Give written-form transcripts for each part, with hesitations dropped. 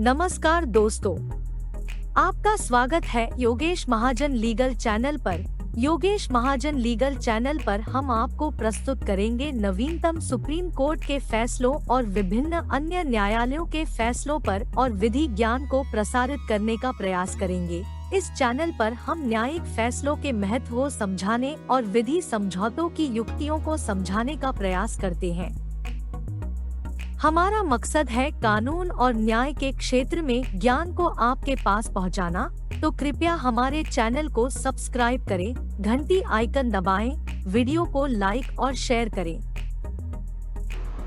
नमस्कार दोस्तों, आपका स्वागत है योगेश महाजन लीगल चैनल पर। योगेश महाजन लीगल चैनल पर हम आपको प्रस्तुत करेंगे नवीनतम सुप्रीम कोर्ट के फैसलों और विभिन्न अन्य न्यायालयों के फैसलों पर और विधि ज्ञान को प्रसारित करने का प्रयास करेंगे। इस चैनल पर हम न्यायिक फैसलों के महत्व को समझाने और विधि समझौतों की युक्तियों को समझाने का प्रयास करते हैं। हमारा मकसद है कानून और न्याय के क्षेत्र में ज्ञान को आपके पास पहुंचाना, तो कृपया हमारे चैनल को सब्सक्राइब करें, घंटी आइकन दबाएं, वीडियो को लाइक और शेयर करें।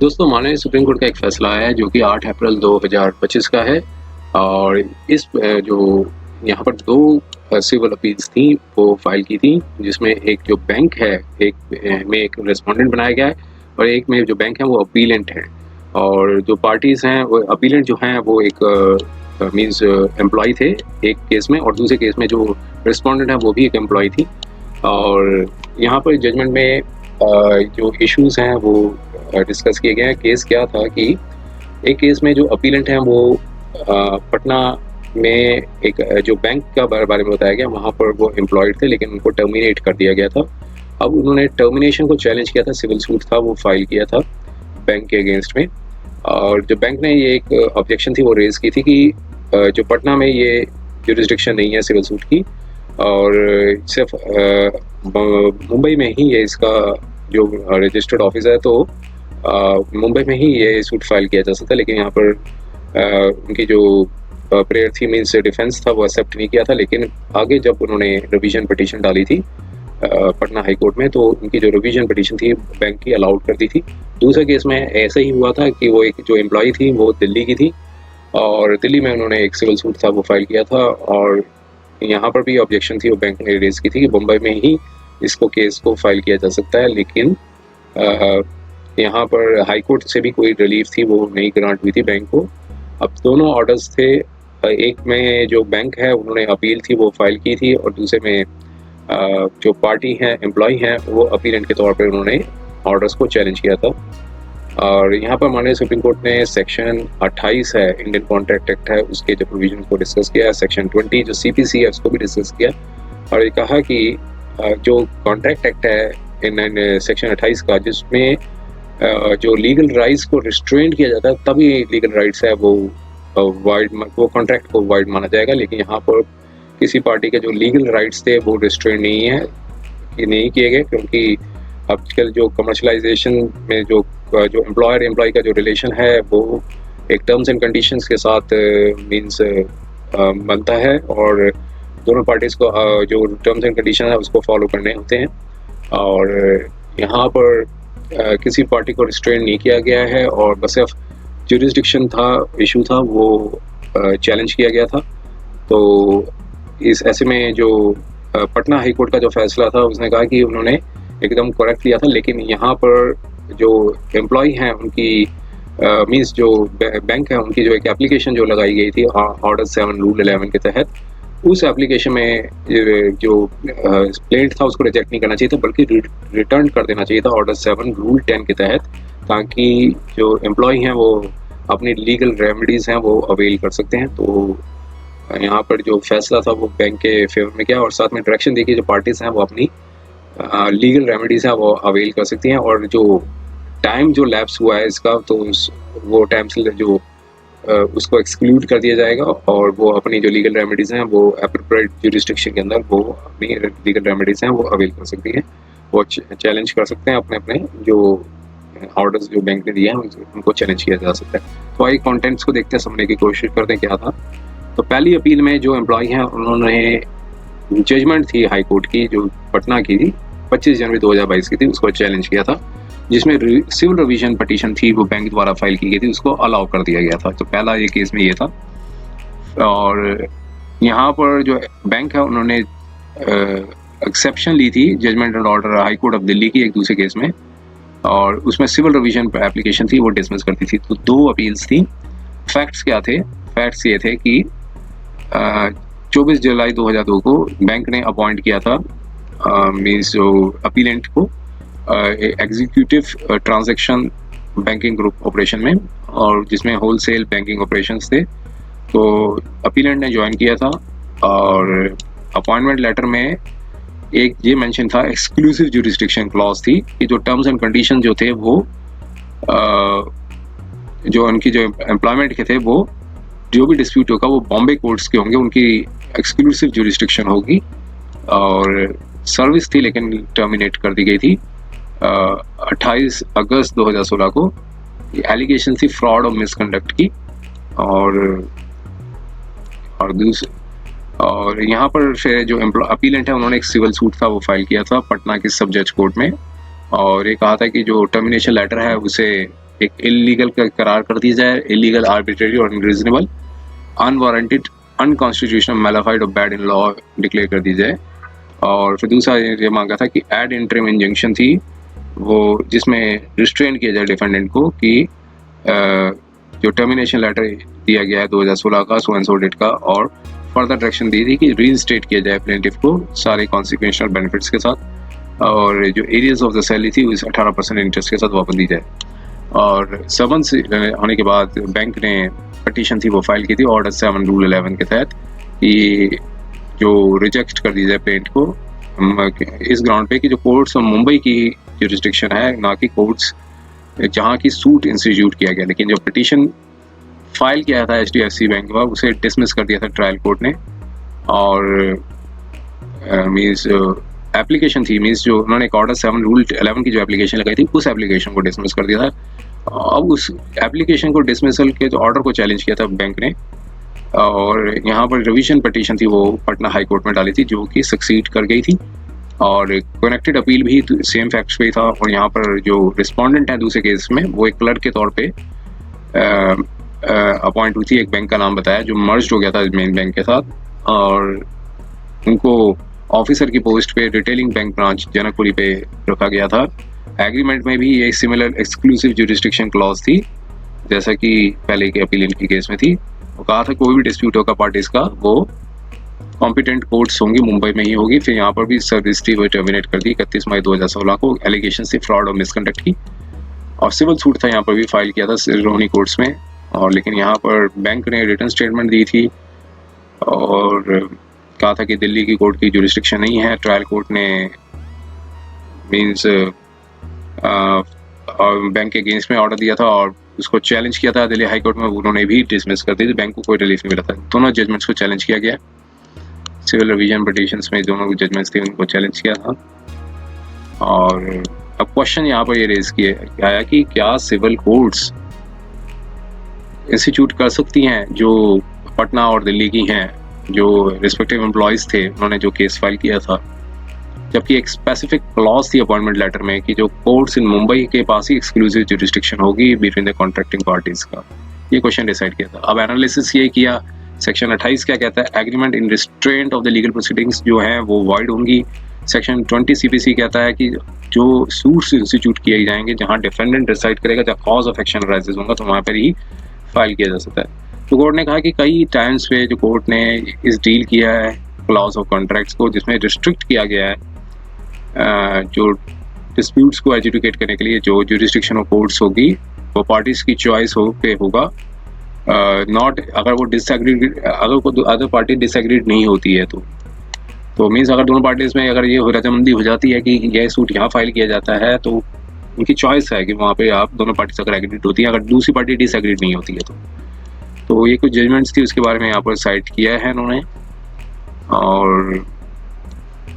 दोस्तों, माननीय सुप्रीम कोर्ट का एक फैसला आया है जो कि 8 अप्रैल 2025 का है और इस जो यहाँ पर 2 सिविल अपील्स थी वो फाइल की थी, जिसमें एक जो बैंक है एक रेस्पोंडेंट बनाया गया है और एक में जो बैंक है वो अपीलेंट है। और जो पार्टीज हैं वो अपीलेंट जो हैं वो एक मींस एम्प्लॉय थे एक केस में, और दूसरे केस में जो रिस्पोंडेंट है वो भी एक एम्प्लॉय थी। और यहाँ पर जजमेंट में जो इश्यूज हैं वो डिस्कस किए गए हैं। केस क्या था कि एक केस में जो अपीलेंट हैं वो पटना में एक जो बैंक का बारे में बताया गया, वहाँ पर वो एम्प्लॉयड थे लेकिन उनको टर्मिनेट कर दिया गया था। अब उन्होंने टर्मिनेशन को चैलेंज किया था, सिविल सूट था वो फाइल किया था बैंक के अगेंस्ट में। और जो बैंक ने ये एक ऑब्जेक्शन थी वो रेज की थी कि जो पटना में ये ज्यूरिसडिक्शन नहीं है सिविल सूट की, और सिर्फ मुंबई में ही ये इसका जो रजिस्टर्ड ऑफिस है तो मुंबई में ही ये सूट फाइल किया जा सकता है। लेकिन यहाँ पर उनकी जो प्रेयर थी मीन्स डिफेंस था वो एक्सेप्ट नहीं किया था। लेकिन आगे जब उन्होंने रिवीजन पिटीशन डाली थी पटना हाई कोर्ट में, तो उनकी जो रिवीजन पिटीशन थी बैंक की अलाउड कर दी थी। दूसरे केस में ऐसा ही हुआ था कि वो एक जो एम्प्लॉय थी वो दिल्ली की थी और दिल्ली में उन्होंने एक सिविल सूट था वो फाइल किया था। और यहाँ पर भी ऑब्जेक्शन थी वो बैंक ने रेज की थी कि मुंबई में ही इसको केस को फाइल किया जा सकता है। लेकिन यहाँ पर हाई कोर्ट से भी कोई रिलीफ थी वो नहीं ग्रांट हुई थी बैंक को। अब दोनों ऑर्डर्स थे, एक में जो बैंक है उन्होंने अपील थी वो फाइल की थी और दूसरे में जो पार्टी हैं एम्प्लॉय हैं वो अपीलेंट के तौर पर उन्होंने ऑर्डर्स को चैलेंज किया था। और यहाँ पर माननीय सुप्रीम कोर्ट ने सेक्शन 28 है इंडियन कॉन्ट्रैक्ट एक्ट है उसके जो प्रोविजन को डिस्कस किया, सेक्शन 20 जो CPC है उसको भी डिस्कस किया और ये कहा कि जो कॉन्ट्रैक्ट एक्ट है इन सेक्शन 28 का, जिसमें जो लीगल राइट्स को रिस्ट्रेंट किया जाता है तभी लीगल राइट्स है वो कॉन्ट्रैक्ट को वाइड माना जाएगा। लेकिन यहाँ पर किसी पार्टी के जो लीगल राइट्स थे वो रिस्ट्रेंट नहीं किए गए, क्योंकि आजकल जो कमर्शलाइजेशन में जो एम्प्लॉयर एम्प्लॉय का जो रिलेशन है वो एक टर्म्स एंड कंडीशंस के साथ मींस बनता है और दोनों पार्टीज को जो टर्म्स एंड कंडीशन है उसको फॉलो करने होते हैं। और यहाँ पर किसी पार्टी को रिस्ट्रेंट नहीं किया गया है और बस सिर्फ ज्यूरिसडिक्शन था इशू था वो चैलेंज किया गया था। तो इस ऐसे में जो पटना हाई कोर्ट का जो फैसला था उसने कहा कि उन्होंने एकदम करेक्ट लिया था। लेकिन यहाँ पर जो एम्प्लॉय हैं उनकी मींस जो बैंक है उनकी जो एक एप्लीकेशन जो लगाई गई थी ऑर्डर 7 रूल 11 के तहत, उस एप्लीकेशन में जो प्लेंट था उसको रिजेक्ट नहीं करना चाहिए था बल्कि रिटर्न कर देना चाहिए था ऑर्डर 7 रूल 10 के तहत, ताकि जो एम्प्लॉय हैं वो अपनी लीगल रेमेडीज़ हैं वो अवेल कर सकते हैं। तो यहाँ पर जो फैसला था वो बैंक के फेवर में किया और साथ में डायरेक्शन दी कि जो पार्टीज हैं वो अपनी लीगल रेमेडीज हैं वो अवेल कर सकती हैं। और जो टाइम जो लैप्स हुआ है इसका तो वो टाइम से जो उसको एक्सक्लूड कर दिया जाएगा और वो अपनी जो लीगल रेमेडीज हैं वो एप्रोप्रिएट ज्यूरिसडिक्शन के अंदर वो अपनी लीगल रेमेडीज हैं वो अवेल कर सकती हैं, वो चैलेंज कर सकते हैं अपने जो ऑर्डर्स जो बैंक ने दिए हैं उनको चैलेंज किया जा सकता है। तो आइए कॉन्टेंट्स को देखते हैं, समझने की कोशिश करते हैं क्या था। तो पहली अपील में जो एम्प्लॉय हैं उन्होंने जजमेंट थी हाई कोर्ट की जो पटना की थी 25 जनवरी 2022 की थी उसको चैलेंज किया था, जिसमें सिविल रिवीजन पिटीशन थी वो बैंक द्वारा फाइल की गई थी, उसको अलाउ कर दिया गया था। तो पहला ये केस में ये था। और यहाँ पर जो बैंक है उन्होंने एक्सेप्शन ली थी judgment and order high court of Delhi की एक दूसरे केस में, और उसमें सिविल रिवीजन एप्लीकेशन थी वो डिसमिस करती थी। तो 2 अपील्स थी। फैक्ट्स क्या थे? फैक्ट्स ये थे कि 24 जुलाई 2002 को बैंक ने अपॉइंट किया था मींस जो अपीलेंट को executive transaction banking group operation में, और जिसमें होलसेल बैंकिंग ऑपरेशंस थे। तो अपीलेंट ने ज्वाइन किया था और अपॉइंटमेंट लेटर में एक ये मेंशन था, एक्सक्लूसिव जुरिस्डिक्शन क्लॉज थी कि जो टर्म्स एंड कंडीशन जो थे वो जो उनकी जो एम्प्लॉयमेंट के थे वो जो भी डिस्प्यूट होगा वो बॉम्बे कोर्ट्स के होंगे, उनकी एक्सक्लूसिव जुरिस्डिक्शन होगी। और सर्विस थी लेकिन टर्मिनेट कर दी गई थी 28 अगस्त 2016 को। एलिगेशन थी फ्रॉड और मिसकंडक्ट की। और यहाँ पर फिर जो अपीलेंट है उन्होंने एक सिविल सूट था वो फाइल किया था पटना की सब जज कोर्ट में, और ये कहा था कि जो टर्मिनेशन लेटर है उसे एक इलीगल करार कर दिया जाए, इलीगल, आर्बिट्रेरी और अनरीजनेबल, अनवारंटेड, अनकॉन्स्टिट्यूशनल, मैलाफाइड और बैड इन लॉ डिक्लेयर कर दी जाए। और फिर दूसरा ये मांगा था कि एड इंटरिम इंजंक्शन थी वो जिसमें रिस्ट्रेन किया जाए डिफेंडेंट को कि जो टर्मिनेशन लेटर दिया गया है 2016 का सो एंड सो डेट का, और फर्दर डायरेक्शन दी थी कि रीइंस्टेट किया जाए प्लेंटिफ को सारे कॉन्सिक्वेंशियल बेनिफिट्स के साथ, और जो एरियाज ऑफ द सैलरी थी उस 18% इंटरेस्ट के साथ वापस दी जाए। और समन्स होने के बाद बैंक ने पटिशन थी वो फाइल की थी ऑर्डर 7 रूल 11 के तहत कि जो रिजेक्ट कर दी जाए प्लेंट को इस ग्राउंड पे कि जो कोर्ट्स और मुंबई की जुरिस्डिक्शन है, ना कि कोर्ट्स जहाँ की सूट इंस्टीट्यूट किया गया। लेकिन जो पिटीशन फाइल किया था HDFC बैंक का उसे डिसमिस कर दिया था ट्रायल कोर्ट ने, और मीन्स एप्लीकेशन थी, मीन्स जो उन्होंने एक ऑर्डर 7 रूल 11 की जो एप्लीकेशन लगाई थी उस एप्लीकेशन को डिसमिस कर दिया था। अब उस एप्लीकेशन को डिसमिसल के जो ऑर्डर को चैलेंज किया था बैंक ने, और यहाँ पर रिवीजन पिटीशन थी वो पटना हाई कोर्ट में डाली थी जो कि सक्सीड कर गई थी, और कनेक्टेड अपील भी सेम फैक्ट्स पे ही था। और यहाँ पर जो रिस्पोंडेंट है दूसरे केस में वो एक क्लर्क के तौर पे अपॉइंट हुई थी, एक बैंक का नाम बताया जो मर्ज हो गया था मेन बैंक के साथ, और उनको ऑफिसर की पोस्ट पे रिटेलिंग बैंक ब्रांच जनकपुरी पे रखा गया था। एग्रीमेंट में भी ये सिमिलर एक्सक्लूसिव जुरिस्डिक्शन क्लॉज थी जैसा कि पहले के अपीलेंट की केस में थी। वो कहा था कोई भी डिस्प्यूट होगा पार्टीज का वो कॉम्पिटेंट कोर्ट्स होंगी, मुंबई में ही होगी। फिर यहाँ पर भी सर्विस थी वो टर्मिनेट कर दी 31 मई 2016 को एलिगेशन से फ्रॉड और मिसकंडक्ट की, और सिविल सूट था यहाँ पर भी फाइल किया था सिरोही कोर्ट्स में। और लेकिन यहाँ पर बैंक ने रिटर्न स्टेटमेंट दी थी और कहा था कि दिल्ली की कोर्ट की जुरिस्डिक्शन नहीं है। ट्रायल कोर्ट ने मीन्स बैंक के अगेंस्ट में ऑर्डर दिया था और उसको चैलेंज किया था दिल्ली हाई कोर्ट में, उन्होंने भी डिसमिस कर दी थी। बैंक को कोई रिलीफ नहीं मिला था। दोनों जजमेंट्स को चैलेंज किया गया, सिविल रिवीजन पिटीशंस में दोनों जजमेंट्स थे उनको चैलेंज किया था। और अब क्वेश्चन यहाँ पर ये रेज किया आया कि क्या सिविल कोर्ट्स इंस्टीट्यूट कर सकती हैं जो पटना और दिल्ली की हैं, जो रिस्पेक्टिव एम्प्लॉयज़ थे उन्होंने जो केस फाइल किया था, जबकि एक स्पेसिफिक क्लॉज थी अपॉइंटमेंट लेटर में कि जो कोर्ट्स इन मुंबई के पास ही एक्सक्लूसिव जुरिस्डिक्शन होगी बिटवीन द कॉन्ट्रैक्टिंग पार्टीज का। ये क्वेश्चन डिसाइड किया था। अब एनालिसिस ये किया सेक्शन 28 क्या कहता है, agreement in restraint of the legal proceedings जो हैं वो वॉइड होंगी। सेक्शन 20 CPC कहता है कि जो सूट्स इंस्टीट्यूट किए जाएंगे जहाँ डिफेंडेंट डिसाइड करेगा जब कॉज ऑफ एक्शन राइजेस होगा तो वहाँ पर ही फाइल किया जा सकता है। तो कोर्ट ने कहा कि कई टाइम्स पे जो कोर्ट ने इस डील किया है क्लॉज ऑफ कॉन्ट्रैक्ट्स को जिसमें रिस्ट्रिक्ट किया गया है जो डिस्प्यूट्स को एजुकेट करने के लिए जो जुरिस्डिक्शन ऑफ कोर्ट्स होगी वो पार्टीज की चॉइस होगा, नॉट अगर वो डिसएग्रीड, अगर कोई अदर पार्टी डिसएग्रीड नहीं होती है तो मीन्स अगर दोनों पार्टीज में अगर ये रजामंदी हो जाती है कि यह सूट यहाँ फाइल किया जाता है तो उनकी चॉइस है कि वहाँ पे आप दोनों पार्टीज अगर एग्रीड होती हैं, अगर दूसरी पार्टी डिसएग्रीड नहीं होती है तो ये कुछ जजमेंट्स थी उसके बारे में यहाँ पर साइट किया है उन्होंने, और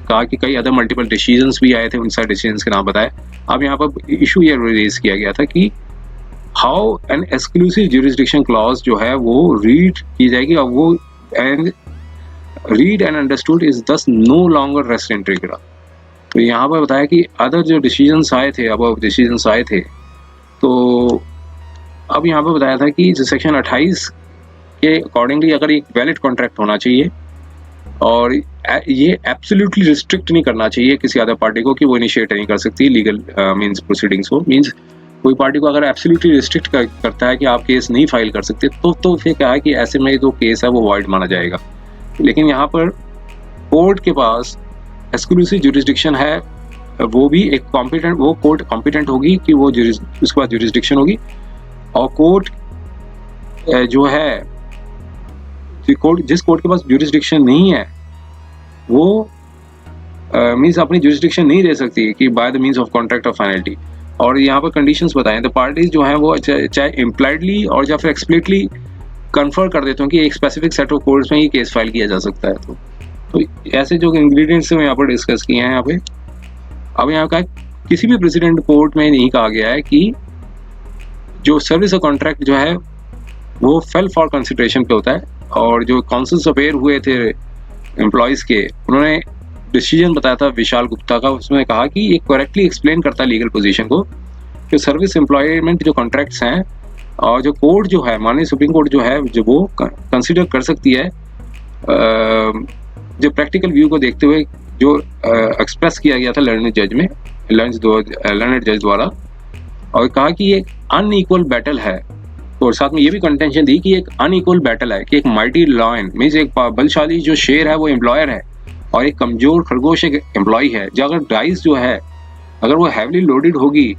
कहा कि कई अदर मल्टीपल डिसीजंस भी आए थे, उन सारे डिसीजंस के नाम बताए। अब यहाँ पर इशू ये रेज किया गया था कि how an exclusive jurisdiction clause जो है वो रीड की जाएगी और वो and read and understood is thus no longer rest in trigger. तो यहाँ पर बताया कि अदर जो डिसीजंस आए थे, अब डिसीजंस आए थे, तो अब यहाँ पर बताया था कि सेक्शन 28 के अकॉर्डिंगली अगर एक वैलिड कॉन्ट्रैक्ट होना चाहिए और ये एब्सोल्युटली रिस्ट्रिक्ट नहीं करना चाहिए किसी अदर पार्टी को कि वो इनिशिएट नहीं कर सकती लीगल मींस प्रोसीडिंग्स को। मींस कोई पार्टी को अगर एब्सोल्युटली रिस्ट्रिक्ट करता है कि आप केस नहीं फाइल कर सकते तो फिर क्या है कि ऐसे में जो केस है वो वॉइड माना जाएगा। लेकिन यहाँ पर कोर्ट के पास एक्सक्लूसिव जुरिस्डिक्शन है, वो भी एक कॉम्पिटेंट, वो कोर्ट कॉम्पिटेंट होगी कि वो उसके बाद जुरिस्डिक्शन होगी, और कोर्ट जो है कोर्ट, जिस कोर्ट के पास ज्यूरिसडिक्शन नहीं है वो मीन्स अपनी ज्यूरिसडिक्शन नहीं दे सकती कि by the means of contract of finality. और यहाँ पर कंडीशंस बताएं तो पार्टीज जो हैं वो चाहे इम्प्लाइडली और या फिर एक्सप्लिसिटली कन्फर्म कर देते हैं कि एक स्पेसिफिक सेट ऑफ कोर्ट्स में ही केस फाइल किया जा सकता है। तो ऐसे जो इंग्रेडिएंट्स हैं यहाँ पर डिस्कस किए हैं यहाँ पे। अब यहाँ का किसी भी प्रेसिडेंट कोर्ट में नहीं कहा गया है कि जो सर्विस और कॉन्ट्रैक्ट जो है वो फेल फॉर कंसिडरेशन पे होता है। और जो काउंसिल्स अफेयर हुए थे एम्प्लॉयज़ के, उन्होंने डिसीजन बताया था विशाल गुप्ता का, उसमें कहा कि ये करेक्टली एक्सप्लेन करता है लीगल पोजीशन को कि सर्विस एम्प्लॉयमेंट जो कॉन्ट्रैक्ट्स हैं और जो कोर्ट जो है, माननीय सुप्रीम कोर्ट जो है, जो वो कंसिडर कर सकती है जो प्रैक्टिकल व्यू को देखते हुए जो एक्सप्रेस किया गया था लर्नड जज द्वारा, और कहा कि ये अनइक्वल बैटल है। और साथ में ये भी कंटेंशन दी कि एक अनइक्वल बैटल है कि एक माइटी लॉयन मीन्स एक बलशाली जो शेर है वो एम्प्लॉयर है और एक कमजोर खरगोश एक एम्प्लॉय है। जो अगर डाइस जो है अगर वो हैवली लोडेड होगी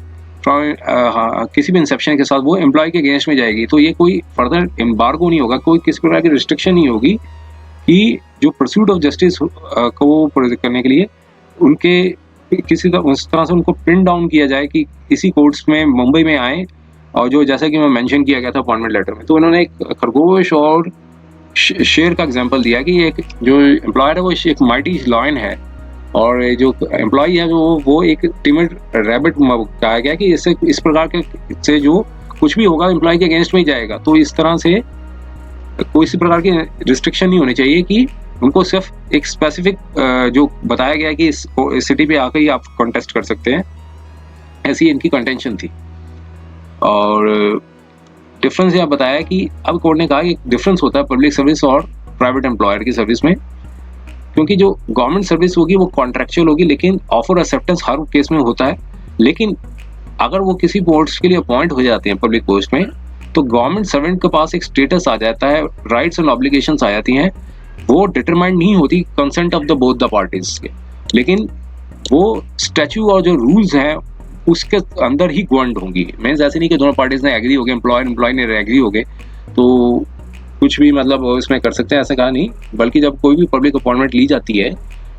किसी भी इंसेप्शन के साथ, वो एम्प्लॉय के अगेंस्ट में जाएगी। तो ये कोई फर्दर एम्बार्गो नहीं होगा, कोई किसी प्रकार की रिस्ट्रिक्शन नहीं होगी कि जो परस्यूट ऑफ जस्टिस को करने के लिए उनके किसी उस तरह से उनको पिन डाउन किया जाए कि इसी कोर्ट्स में मुंबई में आए। और जो जैसा कि मैं मेंशन किया गया था अपॉइंटमेंट लेटर में, तो उन्होंने एक खरगोश और शेर का एग्जांपल दिया कि एक जो एम्प्लॉयर है वो एक माइटी लायन है और जो एम्प्लॉय है वो एक टिमिड रैबिट कहा गया कि इससे इस प्रकार के से जो कुछ भी होगा एम्प्लॉय के अगेंस्ट में ही जाएगा। तो इस तरह से कोई इसी प्रकार की रिस्ट्रिक्शन नहीं होनी चाहिए कि उनको सिर्फ एक स्पेसिफिक जो बताया गया कि इस सिटी पे आकर ही आप कॉन्टेस्ट कर सकते हैं, ऐसी इनकी कंटेंशन थी। और डिफरेंस यह बताया कि अब कोर्ट ने कहा कि डिफरेंस होता है पब्लिक सर्विस और प्राइवेट एम्प्लॉयर की सर्विस में, क्योंकि जो गवर्नमेंट सर्विस होगी वो कॉन्ट्रेक्चुअल होगी, लेकिन ऑफर एक्सेप्टेंस हर केस में होता है। लेकिन अगर वो किसी पोस्ट के लिए अपॉइंट हो जाते हैं पब्लिक पोस्ट में, तो गवर्नमेंट सर्वेंट के पास एक स्टेटस आ जाता है, राइट्स एंड ऑब्लिगेशंस आ जाती हैं, वो डिटरमाइंड नहीं होती consent of the both the parties के, लेकिन वो स्टैच्यू और जो रूल्स हैं उसके अंदर ही गवर्नड होंगी। मीन्स ऐसे नहीं कि दोनों पार्टीज ने एग्री हो गए, एम्प्लॉय ने एग्री हो गए तो कुछ भी मतलब इसमें कर सकते हैं, ऐसा कहा नहीं। बल्कि जब कोई भी पब्लिक अपॉइंटमेंट ली जाती है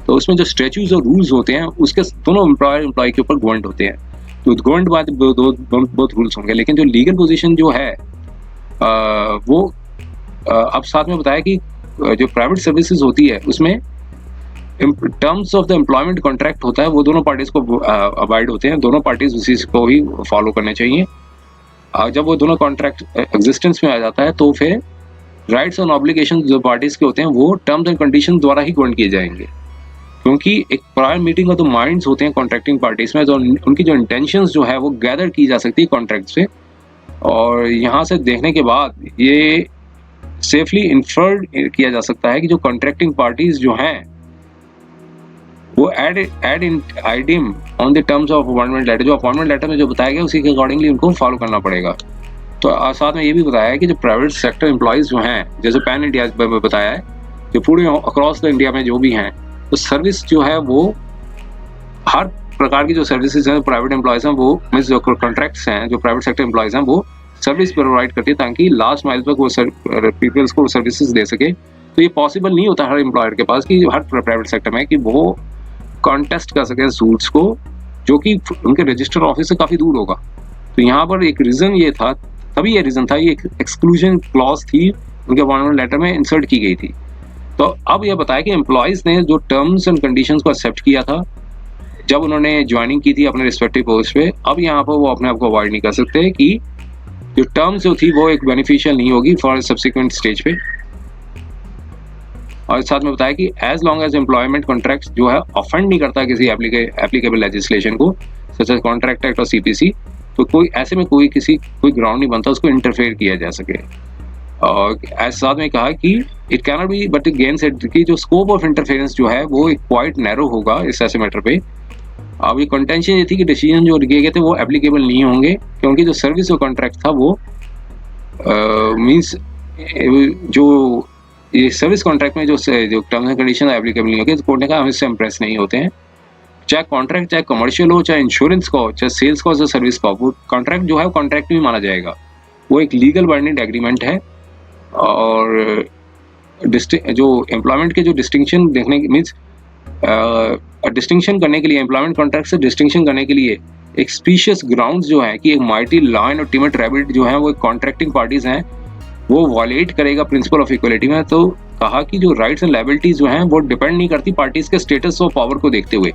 तो उसमें जो स्टैच्यूज और रूल्स होते हैं उसके दोनों एम्प्लॉय के ऊपर गवर्नड होते हैं, तो गवर्नड बाद बहुत रूल्स होंगे। लेकिन जो लीगल पोजीशन जो है वो अब साथ में बताया कि जो प्राइवेट सर्विसेज होती है उसमें terms of the employment contract होता है, वो दोनों पार्टीज को अवॉइड होते हैं, दोनों पार्टीज उसी को ही फॉलो करने चाहिए। जब वो दोनों कॉन्ट्रैक्ट एग्जिस्टेंस में आ जाता है तो फिर राइट्स और ऑब्लिगेशन जो पार्टीज के होते हैं वो टर्म्स एंड कंडीशन द्वारा ही गवर्न किए जाएंगे, क्योंकि एक prior meeting of the minds होते हैं कॉन्ट्रैक्टिंग पार्टीज में, तो उनकी जो इंटेंशंस जो है वो गैदर की जा सकती है कॉन्ट्रैक्ट से। और यहाँ से देखने के बाद ये सेफली इन्फर्ड किया जा सकता है कि जो कॉन्ट्रैक्टिंग पार्टीज जो हैं वो एड इन आइडियम on the terms of appointment letter, जो अपॉइंटमेंट लेटर में जो बताया गया उसी के अकॉर्डिंगली उनको फॉलो करना पड़ेगा। तो साथ में ये भी बताया है कि जो प्राइवेट सेक्टर एम्प्लॉयज़ जो हैं, जैसे पैन इंडिया में बताया है कि पूरे अक्रॉस द इंडिया में जो भी हैं, तो सर्विस जो है वो हर प्रकार की जो सर्विसेज हैं प्राइवेट एम्प्लॉयज़ हैं वो मीन्स जो कॉन्ट्रैक्ट्स हैं जो प्राइवेट सेक्टर एम्प्लॉयज़ हैं वो सर्विस प्रोवाइड करती है ताकि लास्ट माइल तक वो पीपल्स को सर्विसेज दे सके। तो ये पॉसिबल नहीं होता हर एम्प्लॉयर के पास कि हर प्राइवेट सेक्टर में कि वो कॉन्टेस्ट कर सके सूट्स को, जो कि उनके रजिस्टर ऑफिस से काफ़ी दूर होगा। तो यहाँ पर एक रीज़न ये था, तभी ये रीज़न था, ये एक्सक्लूजन क्लॉज थी उनके अपॉइंटमेंट लेटर में इंसर्ट की गई थी। तो अब यह बताया कि एम्प्लॉयज़ ने जो टर्म्स एंड कंडीशंस को एक्सेप्ट किया था जब उन्होंने ज्वाइनिंग की थी अपने रिस्पेक्टिव पोस्ट पे, अब यहाँ पर वो अपने आप को अवॉइड नहीं कर सकते कि जो टर्म्स जो थी वो एक बेनिफिशियल नहीं होगी फॉर सब्सिक्वेंट स्टेज पे। और साथ में बताया कि as long as employment contract जो है ऑफेंड नहीं करता किसी एप्लीकेबल लेजिस्लेशन को सच एज कॉन्ट्रैक्ट एक्ट और सीपीसी, तो कोई ऐसे में कोई ग्राउंड नहीं बनता उसको इंटरफेयर किया जा सके। और ऐसे साथ में कहा कि it can not be but again said कि जो स्कोप ऑफ इंटरफेरेंस जो है वो एक क्वाइट नैरो होगा इस ऐसे मैटर पे। अब ये कंटेंशन ये थी कि डिसीजन जो लिए गए थे वो एप्लीकेबल नहीं होंगे, क्योंकि जो सर्विस और कॉन्ट्रैक्ट था वो मीन्स जो ये सर्विस कॉन्ट्रैक्ट में जो टर्म्स एंड कंडीशन एप्लीकेबल नहीं होंगे, तो कोर्ट ने कहा हम इससे इम्प्रेस नहीं होते हैं। चाहे कॉन्ट्रैक्ट चाहे कमर्शियल हो, चाहे इंश्योरेंस का हो, चाहे सेल्स का हो, चाहे सर्विस का हो, वो कॉन्ट्रैक्ट जो है वो कॉन्ट्रैक्ट में माना जाएगा, वो एक लीगल बाइंडिंग एग्रीमेंट है। और जो एम्प्लॉयमेंट के जो डिस्टिंक्शन देखने की मीन्स डिस्टिंक्शन करने के लिए, एम्प्लॉयमेंट कॉन्ट्रैक्ट से डिस्टिंक्शन करने के लिए एक स्पीशियस ग्राउंड्स जो है कि एक माइटी लायन और टिमेट रैबिट जो है वो कॉन्ट्रैक्टिंग पार्टीज हैं, वो वॉलेट करेगा प्रिंसिपल ऑफ इक्वलिटी में। तो कहा कि जो राइट्स एंड लायबिलिटीज जो हैं वो डिपेंड नहीं करती पार्टीज के स्टेटस और पावर को देखते हुए,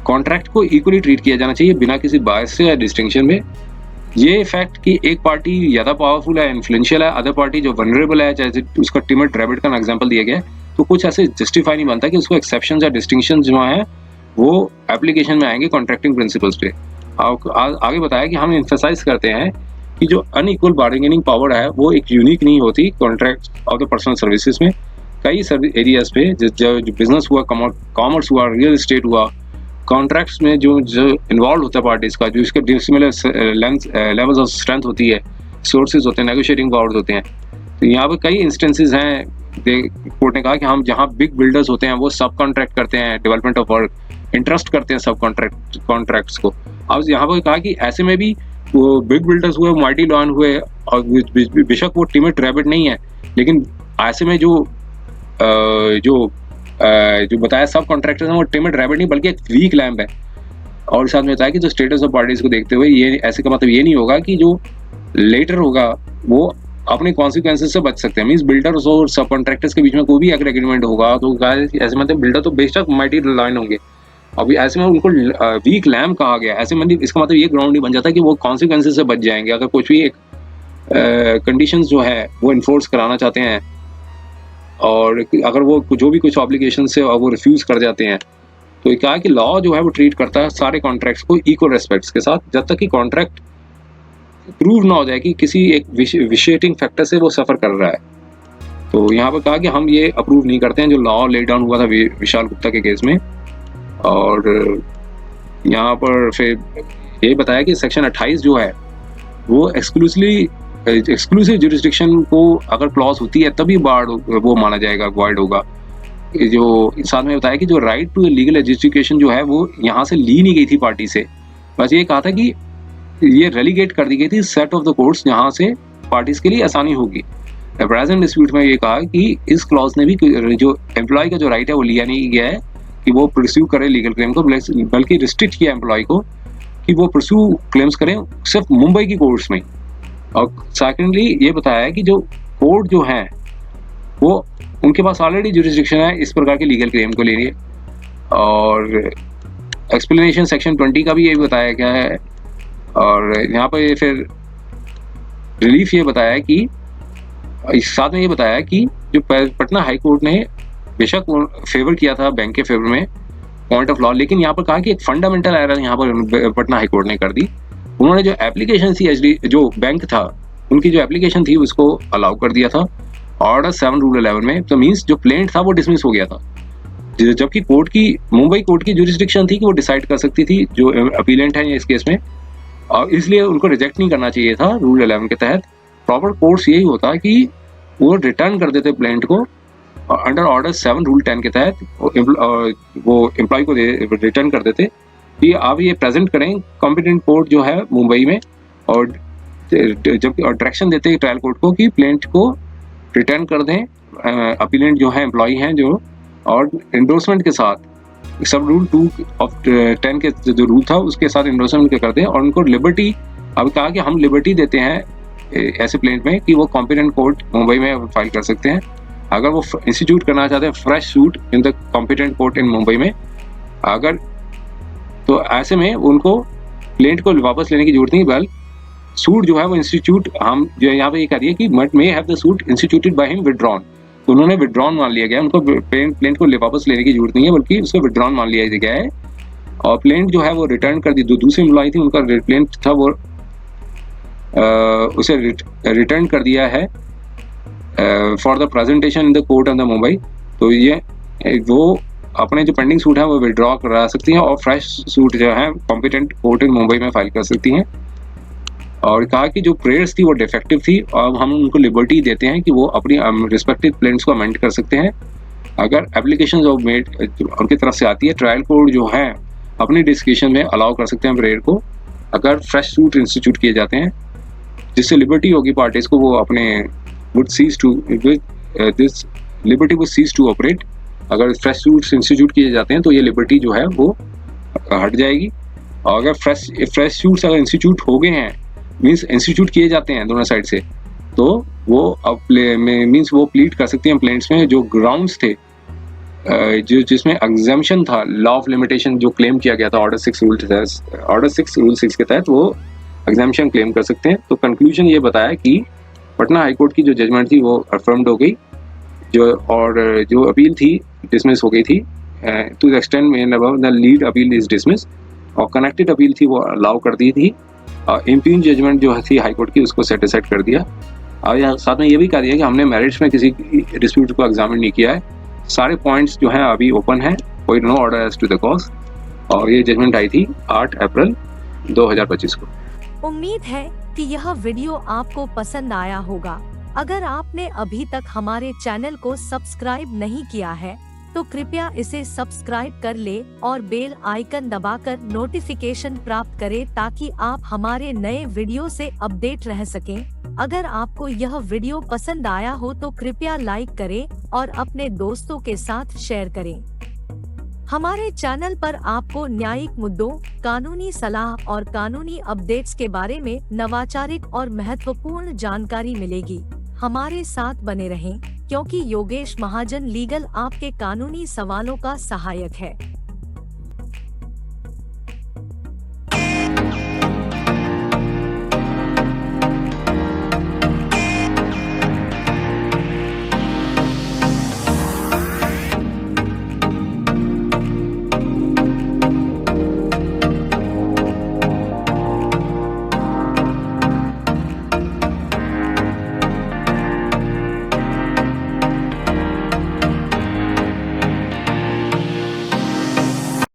कॉन्ट्रैक्ट को इक्वली ट्रीट किया जाना चाहिए बिना किसी बायस से या डिस्टिंक्शन में। ये फैक्ट कि एक पार्टी ज़्यादा पावरफुल है, इन्फ्लुएंशियल है, अदर पार्टी जो वनरेबल है, जैसे उसका टिमेट रैबिट का एग्जांपल दिया गया है, तो कुछ ऐसे जस्टिफाई नहीं बनता कि उसको एक्सेप्शन या डिस्टिंक्शन जो है वो एप्लीकेशन में आएंगे कॉन्ट्रैक्टिंग प्रिंसिपल्स पे। आगे बताया कि हम एम्फेसाइज करते हैं कि जो अनइक्वल बार्गेनिंग पावर है वो एक यूनिक नहीं होती contract of the personal services में। कई सर्विस एरियाज पे जो बिजनेस हुआ, कॉमर्स हुआ, रियल एस्टेट हुआ, कॉन्ट्रैक्ट्स में जो इन्वॉल्व होता है पार्टीज का, जो इसके डिसिमिलर लेवल्स ऑफ स्ट्रेंथ होती है, सोर्सेज होते हैं, नेगोशिएटिंग पावर्स होते हैं। तो यहाँ पर कई इंस्टेंसेस हैं, कोर्ट ने कहा कि हम जहाँ बिग बिल्डर्स होते हैं वो सब कॉन्ट्रैक्ट करते हैं डेवलपमेंट ऑफ वर्क, इंटरेस्ट करते हैं सब कॉन्ट्रैक्ट्स को। अब यहाँ पर कहा कि ऐसे में भी वो बिग बिल्डर्स हुए, माइटी लॉन हुए, और बेशक वो टिमेट रैबिट नहीं है, लेकिन ऐसे में जो बताया सब कॉन्ट्रैक्टर्स हैं वो टिमेट रैबिट नहीं बल्कि एक वीक लैम्प है। और साथ में बताया कि जो स्टेटस ऑफ पार्टीज को देखते हुए ये ऐसे का मतलब ये नहीं होगा कि जो लेटर होगा वो अपने कॉन्सिक्वेंसेस से बच सकते हैं। मींस बिल्डर्स और सब कॉन्ट्रैक्टर्स के बीच में कोई भी अगर एग्रीमेंट होगा तो ऐसे मतलब बिल्डर तो बेशक माइटी लाइन होंगे, अभी ऐसे में उनको वीक लैम्प कहा गया। ऐसे मतलब इसका मतलब ये ग्राउंड नहीं बन जाता कि वो कॉन्सिक्वेंसेस से बच जाएंगे अगर कुछ भी एक कंडीशंस जो है वो इन्फोर्स कराना चाहते हैं, और अगर वो जो भी कुछ ऑब्लिगेशन से वो रिफ्यूज कर जाते हैं। तो क्या है कि लॉ जो है वो ट्रीट करता है सारे कॉन्ट्रैक्ट्स को इक्वल रेस्पेक्ट्स के साथ, जब तक कि कॉन्ट्रैक्ट प्रूव ना हो जाए कि किसी एक विशिएटिंग फैक्टर से वो सफ़र कर रहा है। तो यहाँ पर कहा कि हम ये अप्रूव नहीं करते हैं जो लॉ ले डाउन हुआ था विशाल गुप्ता के केस में। और यहाँ पर फिर ये बताया कि सेक्शन 28 जो है वो एक्सक्लूसिव जुरिस्डिक्शन को अगर क्लॉज होती है तभी बार्ड वो माना जाएगा, वॉइड होगा। जो साथ में बताया कि जो राइट टू लीगल एजुकेशन जो है वो यहाँ से ली नहीं गई थी पार्टी से, बस ये कहा था कि ये रेलीगेट कर दी गई थी सेट ऑफ द कोर्ट्स, यहाँ से पार्टीज के लिए आसानी होगी। प्रेजेंट डिस्प्यूट में ये कहा कि इस क्लॉज ने भी जो एम्प्लॉय का जो राइट है वो लिया नहीं गया है कि वो परस्यू करे लीगल क्लेम को, बल्कि रिस्ट्रिक्ट किया एम्प्लॉय को कि वो परस्यू क्लेम्स करें सिर्फ मुंबई की कोर्ट्स में। और सेकेंडली ये बताया है कि जो कोर्ट जो है वो उनके पास ऑलरेडी जुरिस्डिक्शन है इस प्रकार के लीगल क्लेम को लेने। और एक्सप्लेनेशन सेक्शन 20 का भी यही बताया गया है। और यहाँ पर ये फिर रिलीफ ये बताया है कि इस साथ में ये बताया है कि जो पटना हाई कोर्ट ने बेशक फेवर किया था बैंक के फेवर में पॉइंट ऑफ लॉ, लेकिन यहाँ पर कहा कि एक फंडामेंटल एरर यहाँ पर पटना हाई कोर्ट ने कर दी। उन्होंने जो एप्लीकेशन थी जो बैंक था उनकी जो एप्लीकेशन थी उसको अलाउ कर दिया था ऑर्डर 7 रूल 11 में। तो मींस जो प्लेंट था वो डिसमिस हो गया था, जबकि कोर्ट की मुंबई कोर्ट की जुरिस्डिक्शन थी कि वो डिसाइड कर सकती थी जो अपीलेंट है इस केस में, और इसलिए उनको रिजेक्ट नहीं करना चाहिए था रूल 11 के तहत। प्रॉपर कोर्स यही होता कि वो रिटर्न कर देते प्लेंट को अंडर ऑर्डर 7 रूल 10 के तहत, वो एम्प्लॉय को रिटर्न कर देते कि आप ये प्रेजेंट करें कॉम्पिटेंट कोर्ट जो है मुंबई में, और जब डायरेक्शन देते ट्रायल कोर्ट को कि प्लेंट को रिटर्न कर दें अपीलेंट जो है एम्प्लॉय हैं जो, और एंडोर्समेंट के साथ सब रूल 2 ऑफ 10 के जो रूल था उसके साथ एंडोर्समेंट कर दें, और उनको लिबर्टी, अब कहा कि हम लिबर्टी देते हैं ऐसे प्लेंट में कि वो कॉम्पिटेंट कोर्ट मुंबई में फाइल कर सकते हैं अगर वो इंस्टीट्यूट करना चाहते हैं fresh suit in the competent court in Mumbai में। अगर तो ऐसे में उनको प्लेंट को वापस लेने की जरूरत नहीं, बल सूट जो है वो इंस्टीट्यूट, हम जो यहाँ पे ये कह रही है कि मट may have the suit instituted by him withdrawn, तो उन्होंने विड्रॉन मान लिया गया, उनको प्लेंट को वापस लेने की जरूरत नहीं है बल्कि उसको विड्रॉन मान लिया गया है। और प्लेंट जो है वो रिटर्न कर दी, दूसरी एम्प्लॉय थी उनका प्लेंट था वो उसे रिटर्न कर दिया है for the presentation in the court of the Mumbai. तो ये वो अपने जो पेंडिंग सूट है वो विड्रॉ करा सकती हैं और फ्रेश सूट जो है कॉम्पिटेंट कोर्ट इन मुंबई में फाइल कर सकती हैं। और कहा कि जो प्रेयर्स थी वो डिफेक्टिव थी और हम उनको लिबर्टी देते हैं कि वो अपनी रिस्पेक्टिव प्लेंट्स को अमेंड कर सकते हैं अगर एप्लीकेशन जो मेड उनकी तरफ से आती है। ट्रायल कोर्ट जो है अपनी डिस्कशन में अलाउ कर सकते हैं प्रेयर को अगर फ्रेश सूट इंस्टीट्यूट किए जाते हैं, जिससे लिबर्टी होगी पार्टीज को, वो अपने would cease to this liberty वो सीज टू ऑपरेट। अगर फ्रेश सूट्स इंस्टीट्यूट किए जाते हैं तो ये लिबर्टी जो है वो हट जाएगी। और अगर फ्रेश सूट्स अगर इंस्टीट्यूट हो गए हैं, मीन्स इंस्टीट्यूट किए जाते हैं दोनों साइड से, तो वो अब मीन्स वो प्लीड कर सकती हैं प्लेन्ट्स में जो ग्राउंड्स थे, जो जिसमें एग्जाम्पशन था लॉ ऑफ लिमिटेशन जो क्लेम किया गया था ऑर्डर 6 रूल 6 के तहत, वो एग्जाम्पशन क्लेम कर सकते हैं। तो कंक्लूजन ये बताया कि पटना हाई कोर्ट की जो जजमेंट थी वो अफर्म्ड हो गई, जो अपील थी डिसमिस हो गई थी to the extent main above the lead appeal is dismiss, और कनेक्टेड अपील थी वो अलाउ कर दी थी। इम्प्यून जजमेंट जो थी हाई कोर्ट की उसको सेटिस्फाइड कर दिया। और साथ में ये भी कह दिया कि हमने मैरिट्स में किसी डिस्प्यूट को एग्जामिन नहीं किया है, सारे पॉइंट्स जो हैं अभी ओपन है, कोई no order as to the cause. और ये जजमेंट आई थी 8 अप्रैल 2025 को। उम्मीद है कि यह वीडियो आपको पसंद आया होगा। अगर आपने अभी तक हमारे चैनल को सब्सक्राइब नहीं किया है तो कृपया इसे सब्सक्राइब कर ले और बेल आइकन दबाकर नोटिफिकेशन प्राप्त करें ताकि आप हमारे नए वीडियो से अपडेट रह सकें। अगर आपको यह वीडियो पसंद आया हो तो कृपया लाइक करें और अपने दोस्तों के साथ शेयर करें। हमारे चैनल पर आपको न्यायिक मुद्दों, कानूनी सलाह और कानूनी अपडेट्स के बारे में नवाचारिक और महत्वपूर्ण जानकारी मिलेगी। हमारे साथ बने रहें, क्योंकि योगेश महाजन लीगल आपके कानूनी सवालों का सहायक है।